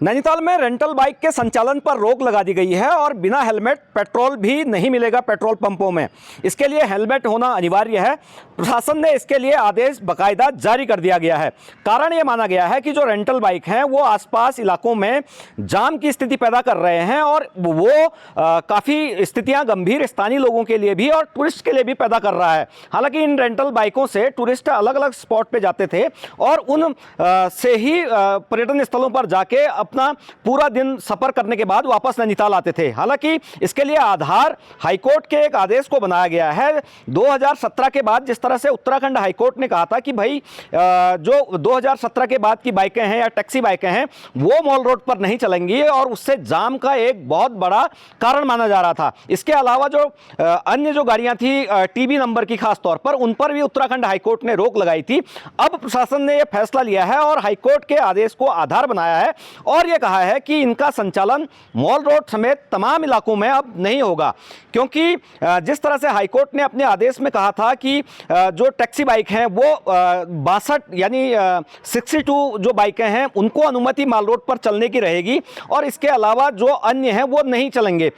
नैनीताल में rental bike के संचालन पर रोक लगा दी गई है और बिना हेलमेट पेट्रोल भी नहीं मिलेगा पेट्रोल पंपों में। इसके लिए हेलमेट होना अनिवार्य है। प्रशासन ने इसके लिए आदेश बाकायदा जारी कर दिया गया है। कारण ये माना गया है कि जो रेंटल बाइक हैं वो आसपास इलाकों में जाम की स्थिति पैदा कर रहे हैं और वो काफ़ी स्थितियाँ गंभीर स्थानीय लोगों के लिए भी और टूरिस्ट के लिए भी पैदा कर रहा है। हालांकि इन रेंटल बाइकों से टूरिस्ट अलग अलग स्पॉट पे जाते थे और उन से ही पर्यटन स्थलों पर जाके अपना पूरा दिन सफर करने के बाद वापस नैनीताल आते थे। हालांकि इसके लिए आधार हाईकोर्ट के एक आदेश को बनाया गया है। 2017 के बाद जिस तरह से उत्तराखंड हाईकोर्ट ने कहा था कि भाई जो 2017 के बाद की बाइकें हैं या टैक्सी बाइकें हैं वो मॉल रोड पर नहीं चलेंगी और उससे जाम का एक बहुत बड़ा कारण माना जा रहा था। इसके अलावा जो अन्य जो गाड़ियां थी टीबी नंबर की खास तौर पर उन पर भी उत्तराखंड हाईकोर्ट ने रोक लगाई थी। अब प्रशासन ने यह फैसला लिया है और हाईकोर्ट के आदेश को आधार बनाया है और यह कहा है कि इनका संचालन मॉल रोड समेत तमाम इलाकों में अब नहीं होगा, क्योंकि जिस तरह से हाईकोर्ट ने अपने आदेश में कहा था कि जो टैक्सी बाइक हैं वो 62 यानी 62 जो बाइकें हैं उनको अनुमति मॉल रोड पर चलने की रहेगी और इसके अलावा जो अन्य हैं वो नहीं चलेंगे।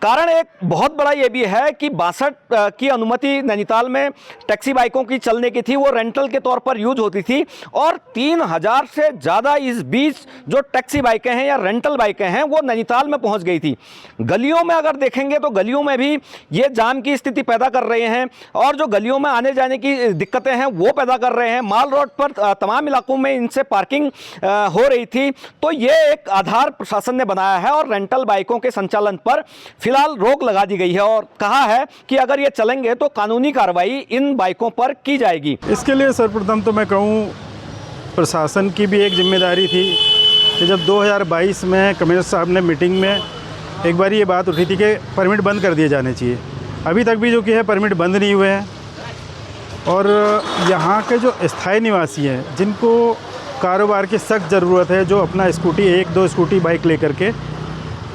कारण एक बहुत बड़ा ये भी है कि 62 की अनुमति नैनीताल में टैक्सी बाइकों की चलने की थी, वो रेंटल के तौर पर यूज होती थी और 3000 से ज़्यादा इस बीच जो टैक्सी बाइकें हैं या रेंटल बाइकें हैं वो नैनीताल में पहुंच गई थी। गलियों में अगर देखेंगे तो गलियों में भी ये जाम की स्थिति पैदा कर रहे हैं और जो गलियों में आने जाने की दिक्कतें हैं वो पैदा कर रहे हैं। माल रोड पर तमाम इलाकों में इनसे पार्किंग हो रही थी। तो ये एक आधार प्रशासन ने बनाया है और रेंटल बाइकों के संचालन पर फिलहाल रोक लगा दी गई है और कहा है कि अगर ये चलेंगे तो कानूनी कार्रवाई इन बाइकों पर की जाएगी। इसके लिए सर्वप्रथम तो मैं कहूँ प्रशासन की भी एक जिम्मेदारी थी कि जब 2022 में कमिश्नर साहब ने मीटिंग में एक बार ये बात उठी थी कि परमिट बंद कर दिए जाने चाहिए। अभी तक भी जो कि है परमिट बंद नहीं हुए हैं और यहाँ के जो स्थायी निवासी हैं जिनको कारोबार की सख्त ज़रूरत है, जो अपना स्कूटी 1-2 स्कूटी बाइक लेकर के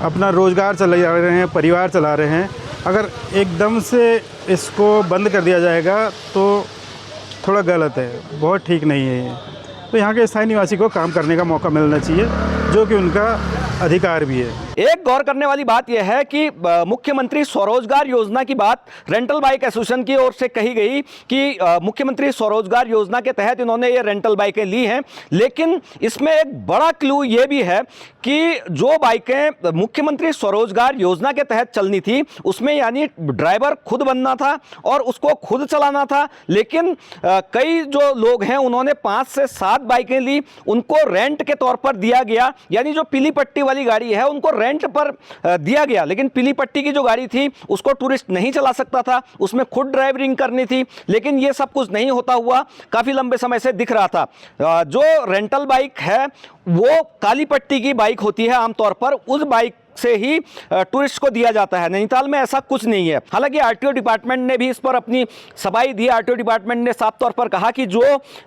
अपना रोज़गार चला रहे हैं, परिवार चला रहे हैं, अगर एकदम से इसको बंद कर दिया जाएगा तो थोड़ा गलत है, बहुत ठीक नहीं है ये। तो यहाँ के स्थायी निवासी को काम करने का मौका मिलना चाहिए जो कि उनका अधिकार भी है। एक गौर करने वाली बात यह है कि मुख्यमंत्री स्वरोजगार योजना की बात रेंटल बाइक एसोसिएशन की ओर से कही गई कि मुख्यमंत्री स्वरोजगार योजना के तहत इन्होंने ये रेंटल बाइकें ली हैं, लेकिन इसमें एक बड़ा क्लू ये भी है कि जो बाइकें मुख्यमंत्री स्वरोजगार योजना के तहत चलनी थी उसमें यानी ड्राइवर खुद बनना था और उसको खुद चलाना था, लेकिन कई जो लोग हैं उन्होंने 5 से 7 बाइकें ली, उनको रेंट के तौर पर दिया गया। यानी जो पीली पट्टी वाली गाड़ी है उनको रेंट पर दिया गया, लेकिन पीली पट्टी की जो गाड़ी थी उसको टूरिस्ट नहीं चला सकता था, उसमें खुद ड्राइविंग करनी थी। लेकिन ये सब कुछ नहीं होता हुआ काफ़ी लंबे समय से दिख रहा था। जो रेंटल बाइक है वो काली पट्टी की बाइक होती है आमतौर पर, उस बाइक से ही टूरिस्ट को दिया जाता है। नैनीताल में ऐसा कुछ नहीं है। हालांकि आरटीओ डिपार्टमेंट ने भी इस पर अपनी सफाई दी। आरटीओ डिपार्टमेंट ने साफ तौर पर कहा कि जो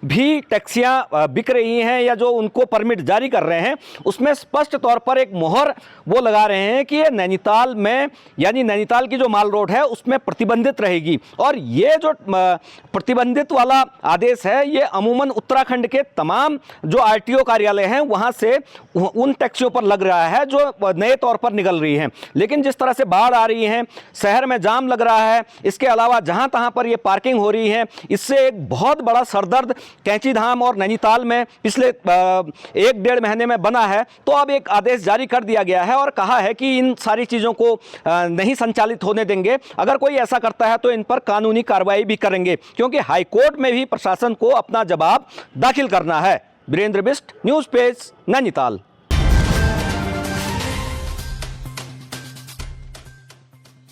भी टैक्सियां बिक रही हैं या जो उनको परमिट जारी कर रहे हैं उसमें स्पष्ट तौर पर एक मोहर वो लगा रहे हैं कि ये नैनीताल में यानी नैनीताल की जो माल रोड है उसमें प्रतिबंधित रहेगी। और ये जो प्रतिबंधित वाला आदेश है ये अमूमन उत्तराखंड के तमाम जो आरटीओ कार्यालय हैं वहां से उन टैक्सियों पर लग रहा है जो नए तौर पर निकल रही हैं। लेकिन जिस तरह से बाढ़ आ रही है, शहर में जाम लग रहा है, इसके अलावा जहां तहां पर ये पार्किंग हो रही है, इससे एक बहुत बड़ा सरदर्द कैंचीधाम और नैनीताल में पिछले 1-1.5 महीने में बना है। तो अब एक आदेश जारी कर दिया गया है और कहा है कि इन सारी चीज़ों को नहीं संचालित होने देंगे। अगर कोई ऐसा करता है तो इन पर कानूनी कार्रवाई भी करेंगे, क्योंकि हाईकोर्ट में भी प्रशासन को अपना जवाब दाखिल करना है। Virendra Bisht, news page, Nainital.